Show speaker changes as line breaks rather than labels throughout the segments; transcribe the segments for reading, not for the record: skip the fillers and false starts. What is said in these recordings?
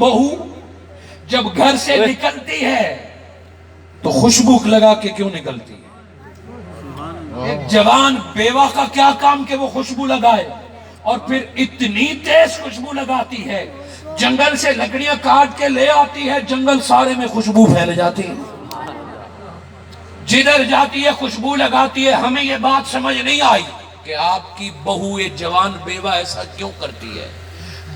बहू जब घर से निकलती है तो खुशबू लगा के क्यों निकलती है? एक जवान बेवा का क्या काम कि वो खुशबू लगाए, और फिर इतनी तेज खुशबू लगाती है, जंगल से लकड़ियां काट के ले आती है, जंगल सारे में खुशबू फैल जाती है, जिधर जाती है खुशबू लगाती है। हमें ये बात समझ नहीं आई कि आपकी बहू ये जवान बेवा ऐसा क्यों करती है।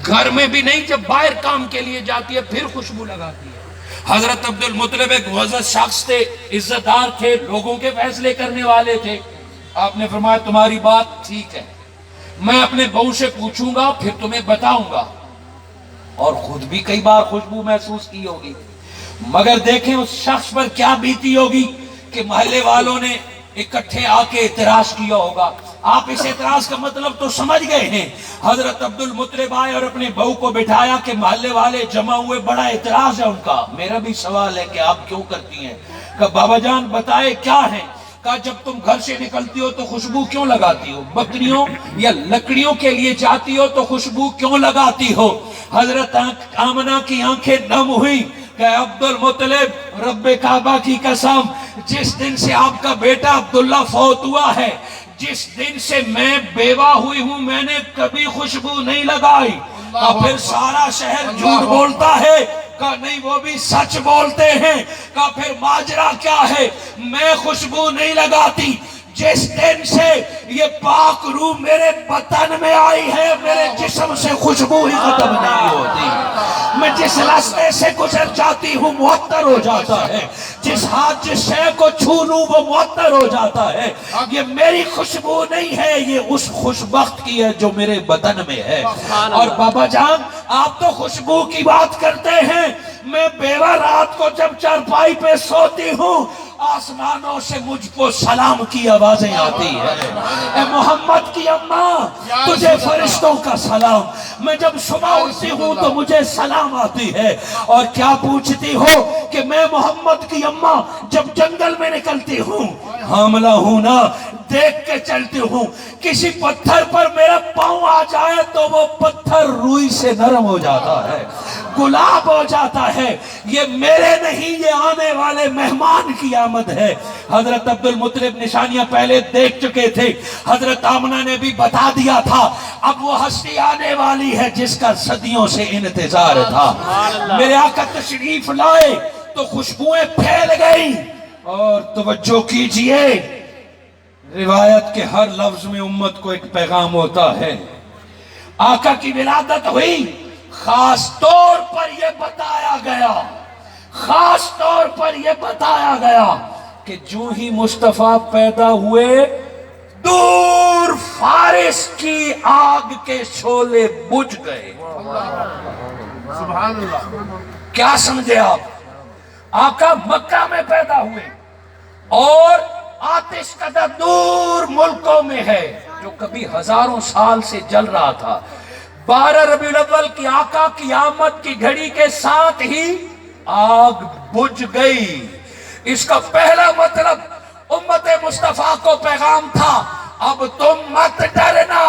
घर में भी नहीं, जब बाहर काम के लिए जाती है फिर खुशबू लगाती है। हजरत अब्दुल मुत्तलिब एक मुअज़्ज़ज़ शख्स थे, इज्जतदार थे, लोगों के फैसले करने वाले थे। आपने फरमाया तुम्हारी बात ठीक है, मैं अपने बहू से पूछूंगा फिर तुम्हें बताऊंगा। और खुद भी कई बार खुशबू महसूस की होगी, मगर देखें उस शख्स पर क्या बीती होगी कि मोहल्ले वालों ने इकट्ठे आके इतराज किया होगा। आप इस इतराज का मतलब तो समझ गए हैं। हजरत अब्दुल मुत्तलिब आए और अपने बहू को बिठाया कि मोहल्ले वाले जमा हुए, बड़ा इतराज है उनका, मेरा भी सवाल है कि आप क्यों करती हैं। कहा बाबा जान बताए क्या है। कहा जब तुम घर से निकलती हो तो खुशबू क्यों लगाती हो, बकरियों या लकड़ियों के लिए जाती हो तो खुशबू क्यों लगाती हो। हजरत आमना की आंखें नम हुई कि अब्दुल मुत्तलिब रब्बे काबा की कसम, जिस दिन से आपका बेटा अब्दुल्ला फौत हुआ है, जिस दिन से मैं बेवा हुई हूं, मैंने कभी खुशबू नहीं लगाई। का फिर सारा शहर झूठ बोलता है? का नहीं, वो भी सच बोलते हैं। का फिर माजरा क्या है? मैं खुशबू नहीं लगाती। जिस दिन से ये पाक रूह मेरे बदन में आई है, मेरे जिस्म से खुशबू ही खत्म नहीं होती। मैं जिस रास्ते से गुजर जाती हूँ मुअत्तर हो जाता है, जिस हाथ जिस शय को छू लूं वो मुअत्तर हो जाता है। ये मेरी खुशबू नहीं है, ये उस खुशबख्त की है जो मेरे बदन में है। और बाबा जान आप तो खुशबू की बात करते हैं, मैं बेवा रात को जब चारपाई पे सोती हूँ, आसमानों से मुझको सलाम की आवाजें आती है, ए मोहम्मद की अम्मा तुझे फरिश्तों का सलाम। मैं जब सुबह उठती हूँ तो मुझे सलाम आती है, और क्या पूछती हो कि मैं मोहम्मद की अम्मा जब जंगल में निकलती हूँ, हामला हूं ना, देख के चलती हूँ, किसी पत्थर पर मेरा पांव आ जाए तो वो पत्थर रुई से नरम हो जाता है, गुलाब हो जाता है। ये मेरे नहीं, ये आने वाले मेहमान की आमद है। हजरत अब्दुल मुत्तलिब निशानियां पहले देख चुके थे, हजरत आमना ने भी बता दिया था। अब वो हस्ती आने वाली है जिसका सदियों से इंतजार था। मेरे आका तशरीफ लाए तो खुशबुएं फैल गई। और तवज्जो कीजिए, रिवायत के हर लफ्ज में उम्मत को एक पैगाम होता है। आका की विलादत हुई, खास तौर पर यह बताया गया, खास तौर पर यह बताया गया कि जो ही मुस्तफा पैदा हुए, दूर फारिस की आग के शोले बुझ गए। सुभान अल्लाह। क्या समझे आप? आका मक्का में पैदा हुए और आतिश कदा दूर मुल्कों में है जो कभी हजारों साल से जल रहा था। 12 रबीउल अव्वल की आका की आमद की घड़ी के साथ ही आग बुझ गई। इसका पहला मतलब उम्मत मुस्तफा को पैगाम था, अब तुम मत डरना,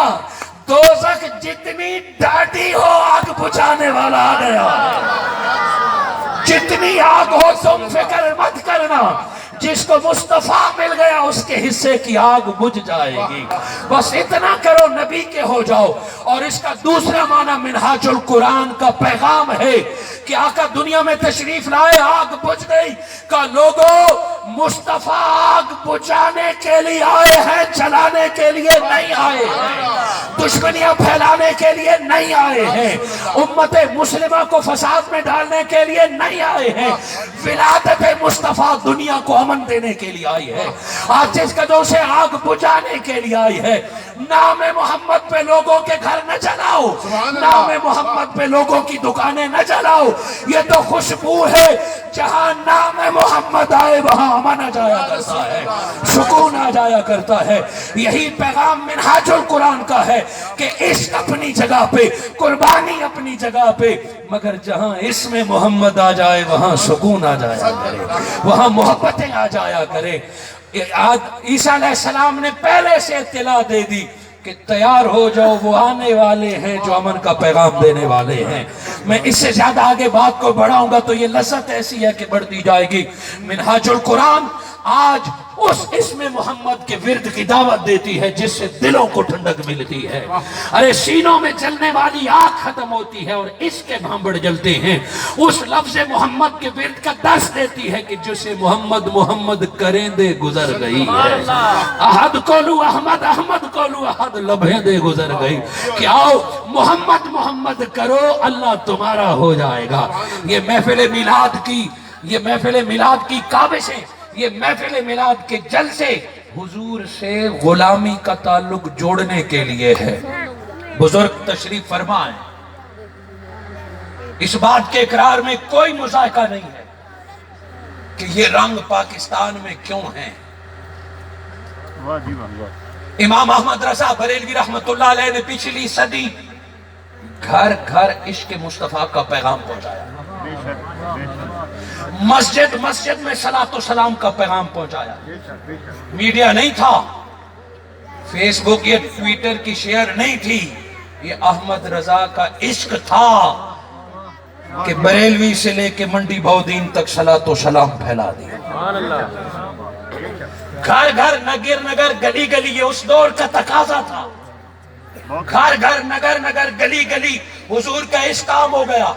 दोज़ख जितनी डाटी हो आग बुझाने वाला आ गया। जितनी आग हो तुम फिक्र मत करना, जिसको मुस्तफा मिल गया उसके हिस्से की आग बुझ जाएगी। बस इतना करो, नबी के हो जाओ। और इसका दूसरा माना मिनहाजुल कुरान का पैगाम है कि आका दुनिया में तशरीफ लाए, आग बुझ गई। का लोगों, मुस्तफा आग बुझाने के लिए आए हैं, जलाने के लिए नहीं आए हैं, दुश्मनियां फैलाने के लिए नहीं आए हैं, उम्मत मुस्लिमा को फसाद में डालने के लिए नहीं आए हैं। विलादत मुस्तफा दुनिया को अमन देने के लिए आई है, आज जिस कदों से आग बुझाने के लिए आई है। नाम मोहम्मद पे लोगों के घर न जलाओ, नाम मोहम्मद पे लोगों की दुकानें न जलाओ। ये तो खुशबू है, जहां नाम मोहम्मद आए वहां अमन आ जाया करता है, सुकून आ जाया करता है। यही पैगाम मिनहाजुल कुरान का है कि इश्क अपनी जगह पे, कुर्बानी अपनी जगह पे, मगर जहां इसमें मोहम्मद आ जाए वहां सुकून आ जाया करे, वहां मोहब्बतें आ जाया करे। ईसा अलैहिस्सलाम ने पहले से इत्तला दे दी کہ تیار ہو جاؤ، وہ آنے والے ہیں جو امن کا پیغام دینے والے ہیں۔ میں اس سے زیادہ آگے بات کو بڑھاؤں گا تو یہ لذت ایسی ہے کہ بڑھتی جائے گی۔ منہاج القرآن آج اس اسم محمد کے ورد کی دعوت دیتی ہے جس سے دلوں کو ٹھنڈک ملتی ہے۔ ارے سینوں میں جلنے والی آگ ختم ہوتی ہے اور اس کے بھانبڑ جلتے ہیں۔ اس لفظ محمد کے ورد کا درس دیتی ہے کہ جسے محمد محمد کریں دے گزر گئی ہے۔ احد کولو احمد، احمد کولو احد، لبھیں دے گزر گئی، کہ آؤ محمد محمد کرو، اللہ تمہارا ہو جائے گا۔ یہ محفل میلاد کی کاوشیں، یہ محفل میلاد کے جلسے حضور سے غلامی کا تعلق جوڑنے کے لیے ہے۔ بزرگ تشریف فرمائیں، اس بات کے اقرار میں کوئی مذائقہ نہیں ہے کہ یہ رنگ پاکستان میں کیوں ہیں۔ امام احمد رضا بریلوی رحمت اللہ علیہ نے پچھلی صدی گھر گھر عشق مصطفیٰ کا پیغام پہنچایا، مسجد مسجد میں صلاۃ و سلام کا پیغام پہنچایا۔ میڈیا نہیں تھا، فیس بک یا ٹویٹر کی شیئر نہیں تھی، یہ احمد رضا کا عشق تھا کہ بریلوی سے لے کے منڈی بہودین تک صلاۃ و سلام پھیلا دیا۔ گھر گھر نگر نگر گلی گلی، یہ اس دور کا تقاضا تھا۔ گھر گھر نگر نگر گلی گلی حضور کا عشق عام ہو گیا،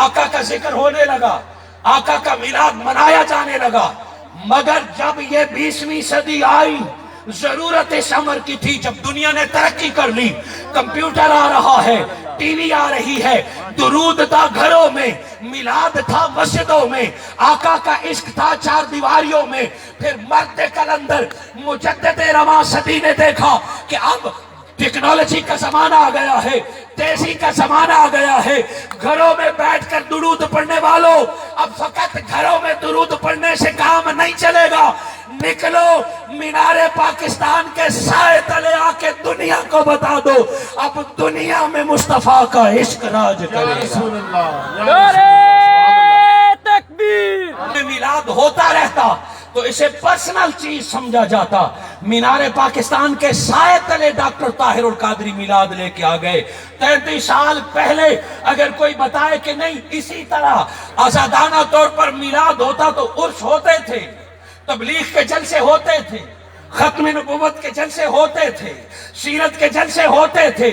آقا کا ذکر ہونے لگا، آقا کا میلاد منایا جانے لگا۔ مگر جب یہ 20ویں صدی آئی، ضرورت اس امر کی تھی، جب دنیا نے ترقی کر لی، کمپیوٹر آ رہا ہے، ٹی وی آ رہی ہے، درود تھا گھروں میں، میلاد تھا مسجدوں میں، آقا کا عشق تھا چار دیواریوں میں۔ پھر مرد کلندر مجدد رواں صدی نے دیکھا کہ اب ٹیکنالوجی کا زمانہ آ گیا ہے، تیزی کا زمانہ آ گیا ہے، گھروں میں بیٹھ کر درود پڑھنے والوں، اب فقط گھروں میں درود پڑھنے سے کام نہیں چلے گا، نکلو مینار پاکستان کے سائے تلے آ کے دنیا کو بتا دو، اب دنیا میں مصطفیٰ کا عشق راج کرے گا۔
نعرہ تکبیر!
میلاد ہوتا رہتا تو اسے پرسنل چیز سمجھا جاتا۔ مینار پاکستان کے سائے تلے ڈاکٹر طاہر القادری میلاد لے کے آ گئے۔ 33 سال پہلے اگر کوئی بتائے کہ نہیں اسی طرح آزادانہ طور پر میلاد ہوتا تو عرس ہوتے تھے، تبلیغ کے جلسے ہوتے تھے، ختم نبوت کے جلسے ہوتے تھے، سیرت کے جلسے ہوتے تھے۔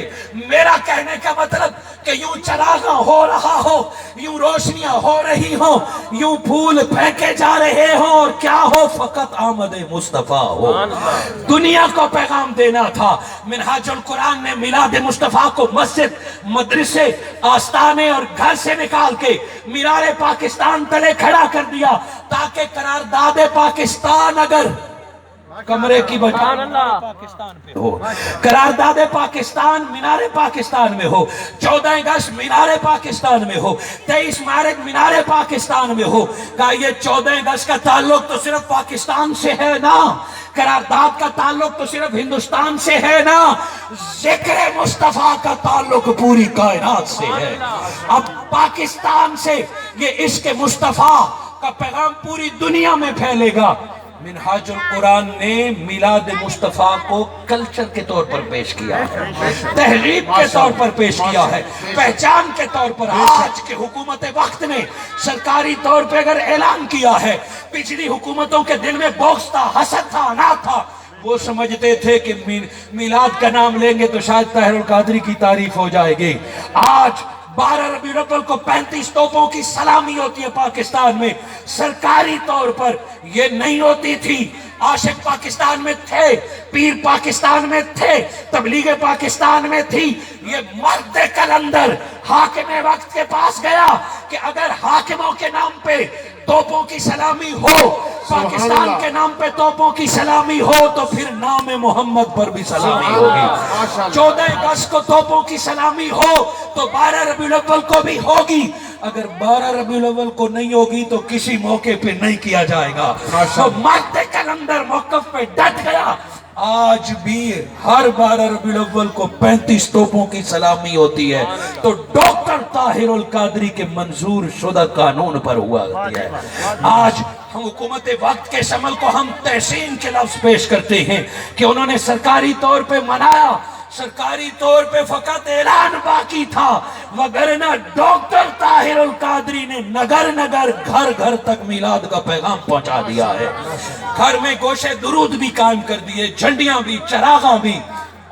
میرا کہنے کا مطلب کہ یوں چراغاں ہو رہا ہو، یوں روشنیاں ہو رہی ہوں، یوں پھول پھینکے جا رہے ہوں، اور کیا ہو، فقط آمد مصطفیٰ ہو۔ دنیا کو پیغام دینا تھا۔ منہاج القرآن نے میلاد مصطفیٰ کو مسجد، مدرسے، آستانے اور گھر سے نکال کے مینار پاکستان تلے کھڑا کر دیا، تاکہ قرارداد پاکستان اگر کمرے کی بجائے پاکستان پہ ہو، قرارداد پاکستان مینار پاکستان میں ہو، 14 اگست مینار پاکستان میں ہو، 23 مارچ مینار پاکستان میں ہو۔ کہا یہ 14 اگست کا تعلق تو صرف پاکستان سے ہے نا، قرارداد کا تعلق تو صرف ہندوستان سے ہے نا، ذکر مصطفیٰ کا تعلق پوری کائنات سے ہے۔ اب پاکستان سے یہ عشق مصطفیٰ کا پیغام پوری دنیا میں پھیلے گا۔ منہاج القرآن نے میلاد مصطفیٰ کو کلچر کے طور پر پیش کیا ہے، تہذیب کے طور پر پیش کیا ہے، پہچان کے طور پر۔ آج کے حکومت وقت نے سرکاری طور پہ اگر اعلان کیا ہے، پچھلی حکومتوں کے دل میں بغض تھا، حسد تھا، عناد تھا، وہ سمجھتے تھے کہ میلاد کا نام لیں گے تو شاید طاہر القادری کی تعریف ہو جائے گی۔ آج 12 ربیع الاول کو 35 توپوں کی سلامی ہوتی ہے پاکستان میں، سرکاری طور پر یہ نہیں ہوتی تھی۔ عاشق پاکستان میں تھے، پیر پاکستان میں تھے، تبلیغ پاکستان میں تھی۔ یہ مرد کلندر حاکم وقت کے پاس گیا کہ اگر حاکموں کے نام پہ توپوں کی سلامی ہو، پاکستان کے نام پہ توپوں کی سلامی ہو، تو پھر نام محمد پر بھی سلامی ہوگی۔ 14 اگست کو توپوں کی سلامی ہو تو 12 ربیع الاول کو بھی ہوگی، اگر 12 ربیع الاول کو نہیں ہوگی تو کسی موقع پہ نہیں کیا جائے گا۔ تو مرد کلندر موقف پہ ڈٹ گیا۔ آج بھی ہر 12 ربیع الاول کو 35 توپوں کی سلامی ہوتی ہے تو ڈاکٹر طاہر القادری کے منظور شدہ قانون پر ہوا ہوتی ہے۔ آج حکومت وقت کے عمل کو ہم تحسین کے لفظ پیش کرتے ہیں کہ انہوں نے سرکاری طور پہ منایا، सरकारी तौर पे फकत ऐलान बाकी था, वगरना डॉक्टर ताहिर अल कादरी ने नगर नगर घर घर तक मिलाद का पैगाम पहुंचा दिया है। घर में गोशे दुरूद भी कायम कर दिए, झंडियां भी, चरागा भी।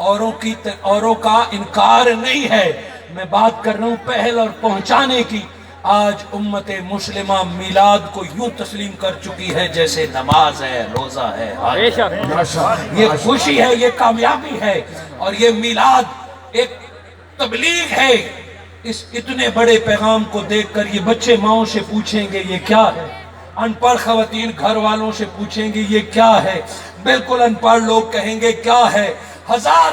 औरों का इनकार नहीं है, मैं बात कर रहा हूं पहल और पहुंचाने की। आज उम्मत मुस्लिमा मिलाद को यूं तस्लीम कर चुकी है जैसे नमाज है, रोजा है। ये खुशी है, ये कामयाबी है, और ये मिलाद एक तबलीग है। इस इतने बड़े पैगाम को देखकर ये बच्चे माओ से पूछेंगे ये क्या है, अनपढ़ खवातीन घर वालों से पूछेंगे ये क्या है, बिल्कुल अनपढ़ लोग कहेंगे क्या है। हजार